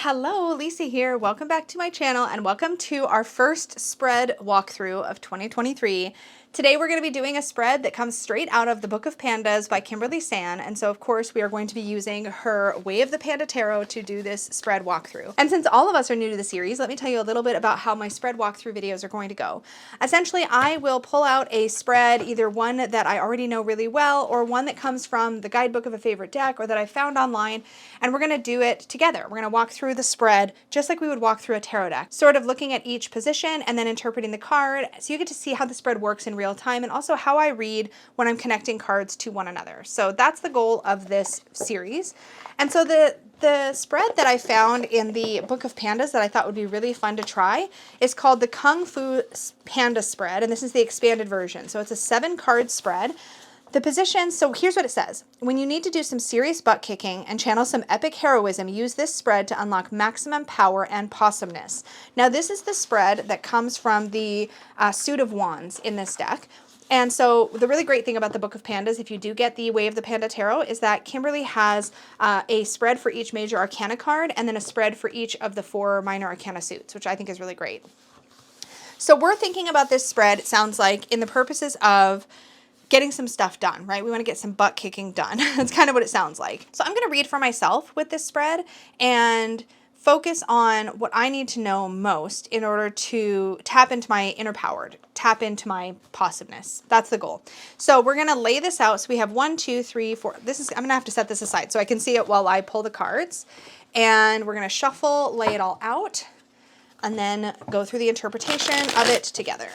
Hello, Lisa here. Welcome back to my channel and welcome to our first spread walkthrough of 2023. Today we're going to be doing a spread that comes straight out of the Book of Pandas by Kimberly San, and so of course we are going to be using her Way of the Panda Tarot to do this spread walkthrough. And since all of us are new to the series, let me tell you a little bit about how my spread walkthrough videos are going to go. Essentially, I will pull out a spread, either one that I already know really well or one that comes from the guidebook of a favorite deck or that I found online, and we're going to do it together. We're going to walk through the spread just like we would walk through a tarot deck, sort of looking at each position and then interpreting the card, so you get to see how the spread works in real time and also how I read when I'm connecting cards to one another. So that's the goal of this series. And so the spread that I found in the Book of Pandas that I thought would be really fun to try is called the Kung Fu Panda spread, and this is the expanded version. So it's a 7-card spread. The positions, so here's what it says. When you need to do some serious butt kicking and channel some epic heroism, use this spread to unlock maximum power and possumness. Now this is the spread that comes from the suit of wands in this deck. And so the really great thing about the Book of Pandas, if you do get the Way of the Panda Tarot, is that Kimberly has a spread for each major arcana card and then a spread for each of the 4 minor arcana suits, which I think is really great. So we're thinking about this spread, it sounds like, in the purposes of getting some stuff done, right? We want to get some butt kicking done. That's kind of what it sounds like. So I'm going to read for myself with this spread and focus on what I need to know most in order to tap into my inner power, tap into my positiveness. That's the goal. So we're going to lay this out. So we have 1, 2, 3, 4. I'm going to have to set this aside so I can see it while I pull the cards. And we're going to shuffle, lay it all out, and then go through the interpretation of it together.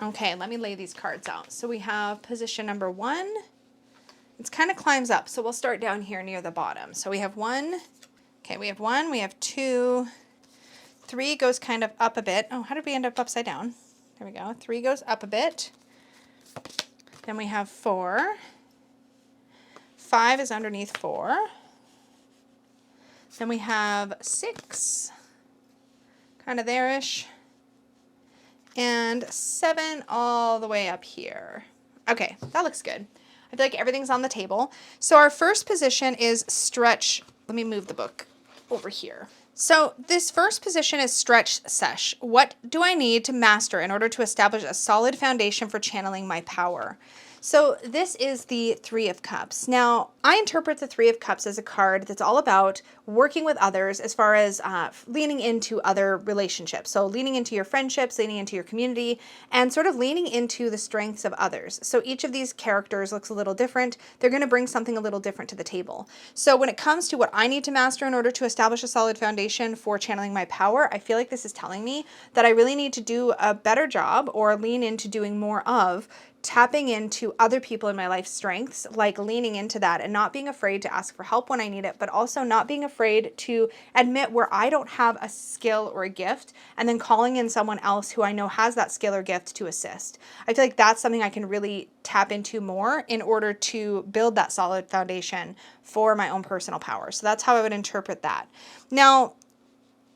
Okay, let me lay these cards out. So we have position number 1. It kind of climbs up, so we'll start down here near the bottom. So we have 1. Okay, we have 1, we have 2. 3 goes kind of up a bit. Oh, how did we end up upside down? There we go. 3 goes up a bit. Then we have 4. 5 is underneath 4. Then we have 6, kind of there-ish. And 7 all the way up here. Okay, that looks good. I feel like everything's on the table. So our first position is stretch. Let me move the book over here. So this first position is stretch sesh. What do I need to master in order to establish a solid foundation for channeling my power? So this is the 3 of Cups. Now, I interpret the 3 of Cups as a card that's all about working with others as far as leaning into other relationships. So leaning into your friendships, leaning into your community, and sort of leaning into the strengths of others. So each of these characters looks a little different. They're going to bring something a little different to the table. So when it comes to what I need to master in order to establish a solid foundation for channeling my power, I feel like this is telling me that I really need to do a better job or lean into doing more of tapping into other people in my life's strengths, like leaning into that and not being afraid to ask for help when I need it, but also not being afraid to admit where I don't have a skill or a gift and then calling in someone else who I know has that skill or gift to assist. I feel like that's something I can really tap into more in order to build that solid foundation for my own personal power. So that's how I would interpret that. Now,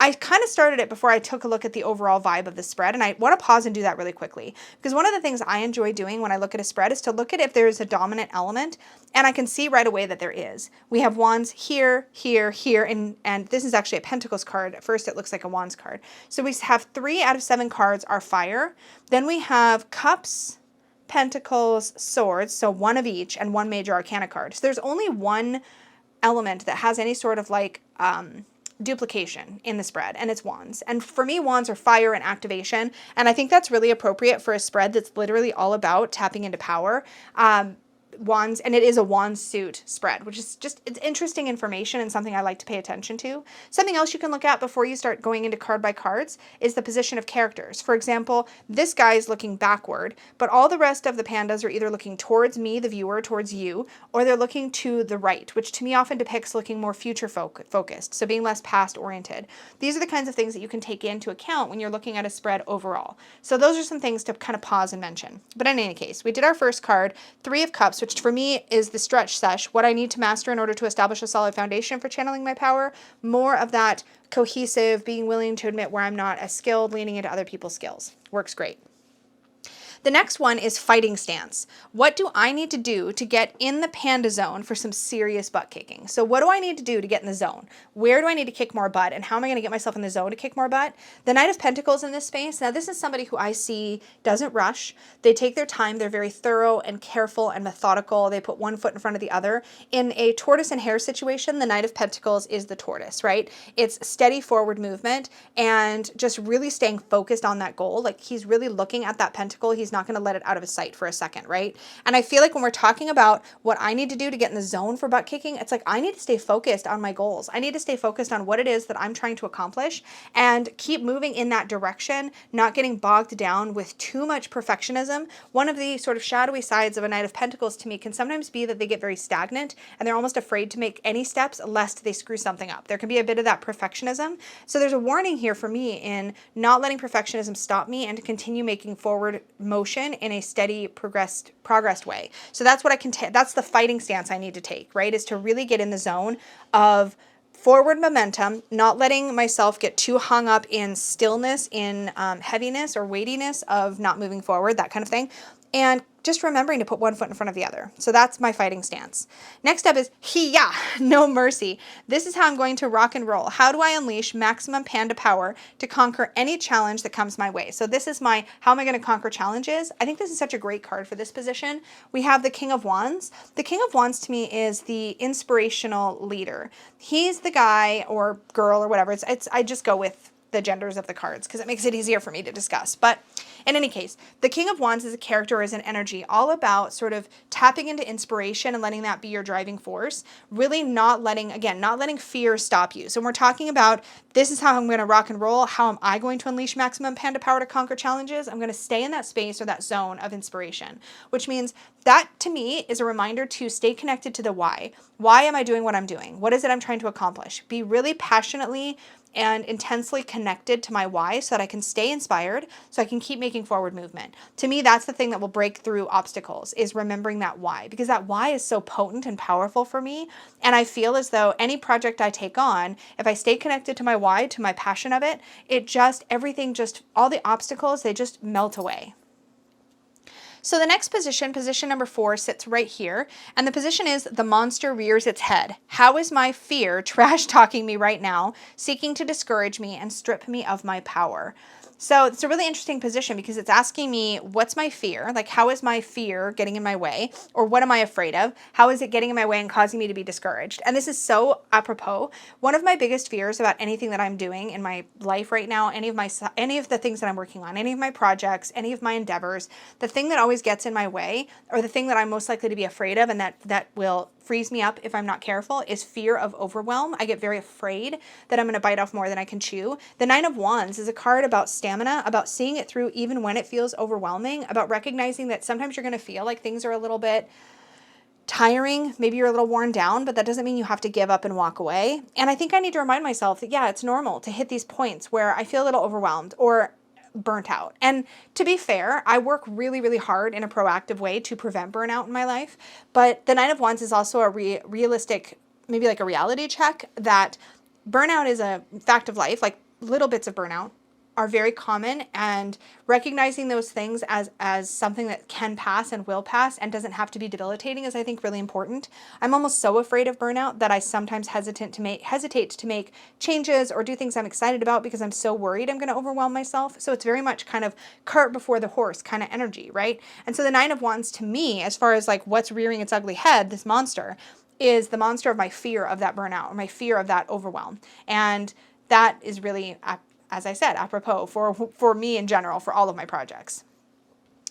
I kind of started it before I took a look at the overall vibe of the spread, and I want to pause and do that really quickly, because one of the things I enjoy doing when I look at a spread is to look at if there's a dominant element, and I can see right away that there is. We have wands here, here, here, and this is actually a pentacles card. At first it looks like a wands card. So we have 3 out of 7 cards are fire. Then we have cups, pentacles, swords, so 1 of each, and 1 major arcana card. So there's only 1 element that has any sort of like duplication in the spread, and it's wands. And for me, wands are fire and activation, and I think that's really appropriate for a spread that's literally all about tapping into power. wands, and it is a wand suit spread, which is just, it's interesting information and something I like to pay attention to. Something else you can look at before you start going into card by cards is the position of characters. For example, this guy is looking backward, but all the rest of the pandas are either looking towards me, the viewer, towards you, or they're looking to the right, which to me often depicts looking more future focused, so being less past oriented. These are the kinds of things that you can take into account when you're looking at a spread overall. So those are some things to kind of pause and mention. But in any case, we did our first card, Three of Cups, which for me is the stretch sesh, what I need to master in order to establish a solid foundation for channeling my power. More of that cohesive, being willing to admit where I'm not as skilled, leaning into other people's skills. Works great. The next one is fighting stance. What do I need to do to get in the panda zone for some serious butt kicking? So what do I need to do to get in the zone? Where do I need to kick more butt? And how am I going to get myself in the zone to kick more butt? The Knight of Pentacles in this space. Now this is somebody who I see doesn't rush. They take their time. They're very thorough and careful and methodical. They put one foot in front of the other. In a tortoise and hare situation, the Knight of Pentacles is the tortoise, right? It's steady forward movement and just really staying focused on that goal. Like he's really looking at that pentacle. He's not going to let it out of his sight for a second, right? And I feel like when we're talking about what I need to do to get in the zone for butt kicking, it's like I need to stay focused on my goals. I need to stay focused on what it is that I'm trying to accomplish and keep moving in that direction, not getting bogged down with too much perfectionism. One of the sort of shadowy sides of a Knight of Pentacles to me can sometimes be that they get very stagnant and they're almost afraid to make any steps lest they screw something up. There can be a bit of that perfectionism. So there's a warning here for me in not letting perfectionism stop me and to continue making forward motion in a steady progressed way. So that's what I can that's the fighting stance I need to take, right? Is to really get in the zone of forward momentum, not letting myself get too hung up in stillness, in heaviness or weightiness of not moving forward, that kind of thing. And just remembering to put one foot in front of the other. So that's my fighting stance. Next up is Hiya, no mercy. This is how I'm going to rock and roll. How do I unleash maximum panda power to conquer any challenge that comes my way? So this is my, how am I going to conquer challenges? I think this is such a great card for this position. We have the King of Wands. The King of Wands to me is the inspirational leader. He's the guy or girl or whatever. I just go with the genders of the cards because it makes it easier for me to discuss. But in any case, the King of Wands is a character, is an energy, all about sort of tapping into inspiration and letting that be your driving force. Really not letting fear stop you. So when we're talking about this is how I'm going to rock and roll, how am I going to unleash maximum panda power to conquer challenges? I'm going to stay in that space or that zone of inspiration, which means that to me is a reminder to stay connected to the why. Why am I doing what I'm doing? What is it I'm trying to accomplish? Be really passionately and intensely connected to my why so that I can stay inspired, so I can keep making forward movement. To me, that's the thing that will break through obstacles, is remembering that why, because that why is so potent and powerful for me. And I feel as though any project I take on, if I stay connected to my why, to my passion of it, all the obstacles, they just melt away. So the next position number 4, sits right here. And the position is the monster rears its head. How is my fear trash talking me right now, seeking to discourage me and strip me of my power? So it's a really interesting position because it's asking me, what's my fear? Like, how is my fear getting in my way? Or what am I afraid of? How is it getting in my way and causing me to be discouraged? And this is so apropos. One of my biggest fears about anything that I'm doing in my life right now, any of the things that I'm working on, any of my projects, any of my endeavors, the thing that always gets in my way, or the thing that I'm most likely to be afraid of and that will frees me up if I'm not careful, is fear of overwhelm. I get very afraid that I'm going to bite off more than I can chew. The Nine of Wands is a card about stamina, about seeing it through even when it feels overwhelming, about recognizing that sometimes you're going to feel like things are a little bit tiring, maybe you're a little worn down, but that doesn't mean you have to give up and walk away. And I think I need to remind myself that, yeah, it's normal to hit these points where I feel a little overwhelmed or burnt out. And to be fair, I work really, really hard in a proactive way to prevent burnout in my life. But the Nine of Wands is also a realistic, maybe like a reality check that burnout is a fact of life. Like little bits of burnout are very common, and recognizing those things as something that can pass and will pass and doesn't have to be debilitating is, I think, really important. I'm almost so afraid of burnout that I sometimes hesitate to make changes or do things I'm excited about because I'm so worried I'm going to overwhelm myself. So it's very much kind of cart before the horse kind of energy, right? And so the Nine of Wands to me, as far as like what's rearing its ugly head, this monster, is the monster of my fear of that burnout or my fear of that overwhelm. And that is really, as I said, apropos for me in general, for all of my projects.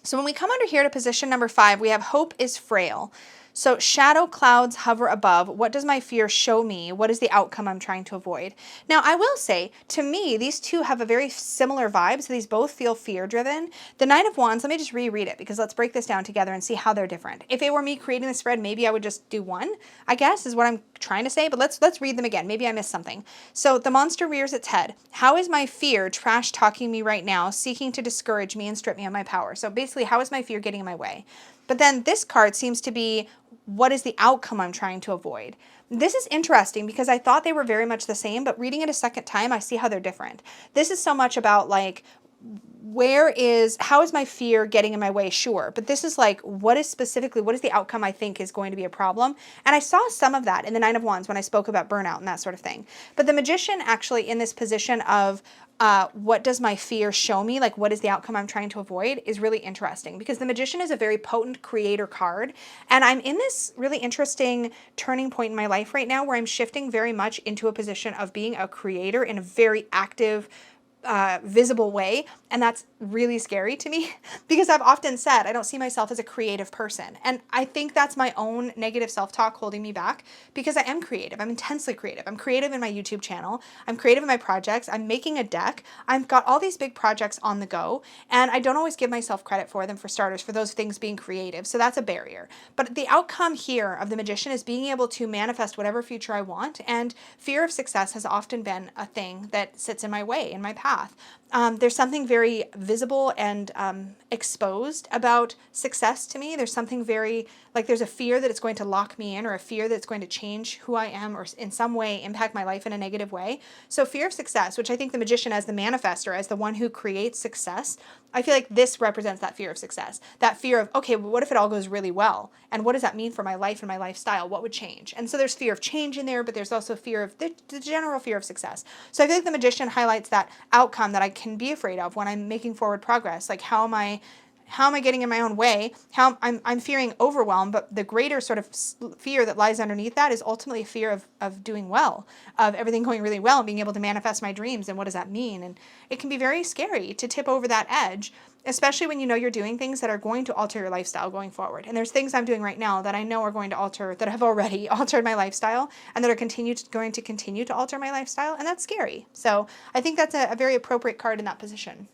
So when we come under here to position number 5, we have hope is frail. So shadow clouds hover above. What does my fear show me? What is the outcome I'm trying to avoid? Now, I will say, to me, these two have a very similar vibe. So these both feel fear-driven. The Nine of Wands, let me just reread it because let's break this down together and see how they're different. If it were me creating the spread, maybe I would just do one, I guess, is what I'm trying to say. But let's read them again. Maybe I missed something. So the monster rears its head. How is my fear trash-talking me right now, seeking to discourage me and strip me of my power? So basically, how is my fear getting in my way? But then this card seems to be, what is the outcome I'm trying to avoid? This is interesting because I thought they were very much the same, but reading it a second time, I see how they're different. This is so much about like, how is my fear getting in my way? Sure. But this is like, what is the outcome I think is going to be a problem? And I saw some of that in the Nine of Wands when I spoke about burnout and that sort of thing. But the Magician actually in this position of, what does my fear show me? Like, what is the outcome I'm trying to avoid is really interesting because the Magician is a very potent creator card. And I'm in this really interesting turning point in my life right now where I'm shifting very much into a position of being a creator in a very active, visible way. And that's really scary to me because I've often said I don't see myself as a creative person. And I think that's my own negative self-talk holding me back because I am creative. I'm intensely creative. I'm creative in my YouTube channel. I'm creative in my projects. I'm making a deck. I've got all these big projects on the go and I don't always give myself credit for them, for starters, for those things being creative. So that's a barrier. But the outcome here of the Magician is being able to manifest whatever future I want. And fear of success has often been a thing that sits in my way, in my path. There's something very visible and exposed about success to me. There's something very, like there's a fear that it's going to lock me in or a fear that it's going to change who I am or in some way impact my life in a negative way. So fear of success, which I think the Magician as the manifestor, as the one who creates success, I feel like this represents that fear of success. That fear of, okay, well, what if it all goes really well? And what does that mean for my life and my lifestyle? What would change? And so there's fear of change in there, but there's also fear of the general fear of success. So I feel like the Magician highlights that outcome that I can be afraid of when I'm making forward progress. Like how am I getting in my own way? How I'm fearing overwhelm, but the greater sort of fear that lies underneath that is ultimately a fear of doing well, of everything going really well and being able to manifest my dreams. And what does that mean? And it can be very scary to tip over that edge, especially when you know you're doing things that are going to alter your lifestyle going forward. And there's things I'm doing right now that I know are going to alter, that have already altered my lifestyle and that are going to continue to alter my lifestyle. And that's scary. So I think that's a very appropriate card in that position.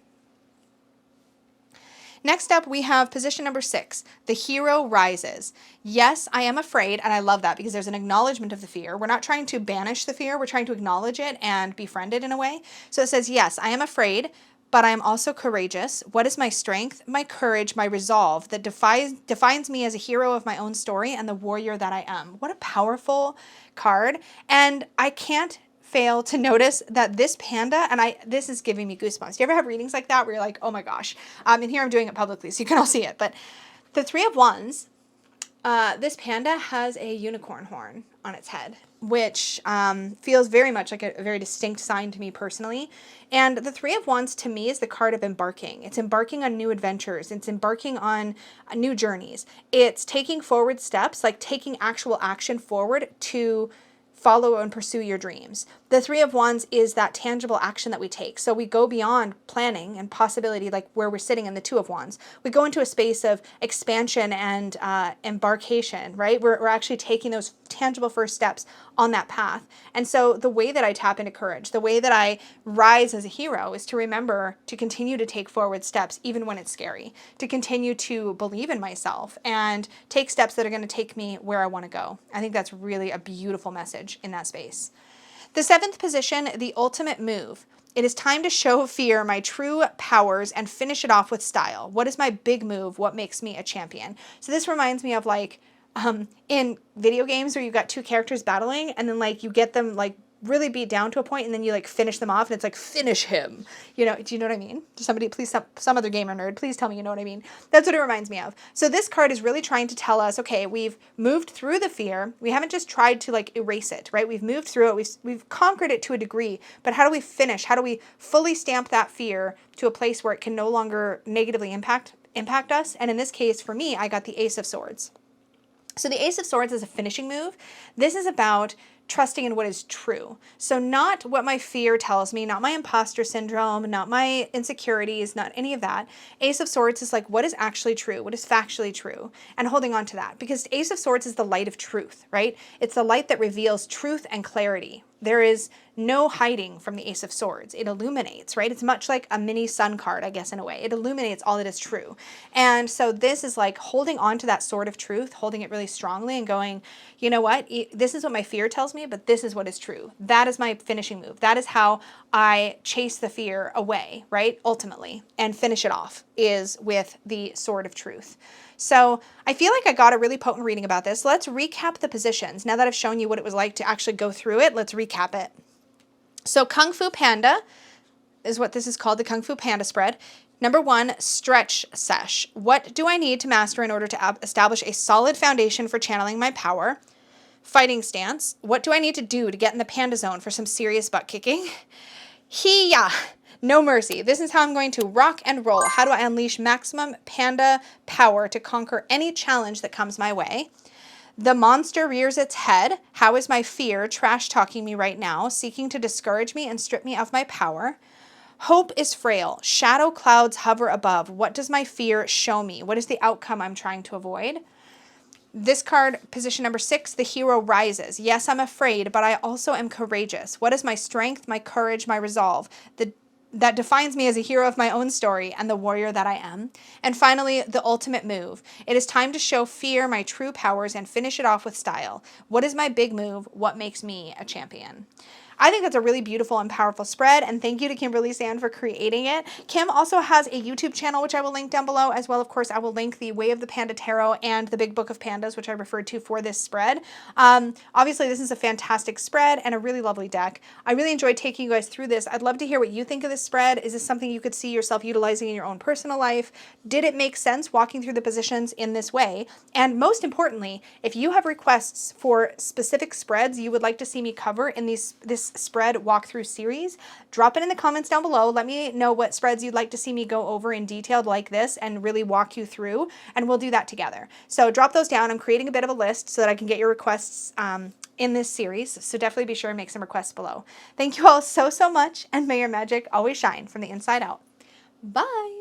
Next up, we have position number 6, the hero rises. Yes, I am afraid, and I love that because there's an acknowledgement of the fear. We're not trying to banish the fear, we're trying to acknowledge it and befriend it in a way. So it says, yes, I am afraid, but I am also courageous. What is my strength, my courage, my resolve that defines me as a hero of my own story and the warrior that I am? What a powerful card. And I can't fail to notice that this panda, and this is giving me goosebumps. Do you ever have readings like that where you're like, oh my gosh? And here I'm doing it publicly so you can all see it. But the Three of Wands, this panda has a unicorn horn on its head, which feels very much like a very distinct sign to me personally. And the Three of Wands to me is the card of embarking. It's embarking on new adventures. It's embarking on new journeys. It's taking forward steps, like taking actual action forward to follow and pursue your dreams. The Three of Wands is that tangible action that we take. So we go beyond planning and possibility, like where we're sitting in the Two of Wands. We go into a space of expansion and embarkation, right? We're actually taking those tangible first steps on that path. And so the way that I tap into courage, the way that I rise as a hero is to remember to continue to take forward steps even when it's scary, to continue to believe in myself and take steps that are going to take me where I want to go. I think that's really a beautiful message in that space. The 7th position, the ultimate move. It is time to show fear my true powers and finish it off with style. What is my big move? What makes me a champion? So this reminds me of like in video games where you've got two characters battling and then like you get them like really beat down to a point and then you like finish them off and it's like finish him. You know, do you know what I mean? Somebody please, some other gamer nerd, please tell me you know what I mean. That's what it reminds me of. So this card is really trying to tell us, okay, we've moved through the fear. We haven't just tried to like erase it, right? We've moved through it. We've conquered it to a degree, but how do we finish? How do we fully stamp that fear to a place where it can no longer negatively impact us? And in this case, for me, I got the Ace of Swords. So the Ace of Swords is a finishing move. This is about trusting in what is true. So not what my fear tells me, not my imposter syndrome, not my insecurities, not any of that. Ace of Swords is like, what is actually true? What is factually true? And holding on to that, because Ace of Swords is the light of truth, right? It's the light that reveals truth and clarity. There is no hiding from the Ace of Swords. It illuminates, right? It's much like a mini sun card, I guess, in a way. It illuminates all that is true. And so this is like holding on to that sword of truth, holding it really strongly and going, you know what? This is what my fear tells me, but this is what is true. That is my finishing move. That is how I chase the fear away, right? Ultimately, and finish it off is with the sword of truth. So I feel like I got a really potent reading about this. Let's recap the positions. Now that I've shown you what it was like to actually go through it, let's recap it. So Kung Fu Panda is what this is called, the Kung Fu Panda spread. Number 1, stretch sesh. What do I need to master in order to establish a solid foundation for channeling my power? Fighting stance. What do I need to do to get in the panda zone for some serious butt kicking? Hiya! No mercy. This is how I'm going to rock and roll. How do I unleash maximum panda power to conquer any challenge that comes my way? The monster rears its head. How is my fear trash talking me right now, seeking to discourage me and strip me of my power? Hope is frail. Shadow clouds hover above. What does my fear show me? What is the outcome I'm trying to avoid? This card, position number 6, the hero rises. Yes, I'm afraid, but I also am courageous. What is my strength, my courage, my resolve? That defines me as a hero of my own story and the warrior that I am. And finally, the ultimate move. It is time to show fear my true powers and finish it off with style. What is my big move? What makes me a champion? I think that's a really beautiful and powerful spread, and thank you to Kimberly Sand for creating it. Kim also has a YouTube channel, which I will link down below, as well, of course, I will link the Way of the Panda Tarot and the Big Book of Pandas, which I referred to for this spread. Obviously, this is a fantastic spread and a really lovely deck. I really enjoyed taking you guys through this. I'd love to hear what you think of this spread. Is this something you could see yourself utilizing in your own personal life? Did it make sense walking through the positions in this way? And most importantly, if you have requests for specific spreads you would like to see me cover in this spread walkthrough series, drop it in the comments down below. Let me know what spreads you'd like to see me go over in detail like this and really walk you through, and we'll do that together. So drop those down. I'm creating a bit of a list so that I can get your requests in this series, so definitely be sure and make some requests below. Thank you all so much, and may your magic always shine from the inside out. Bye!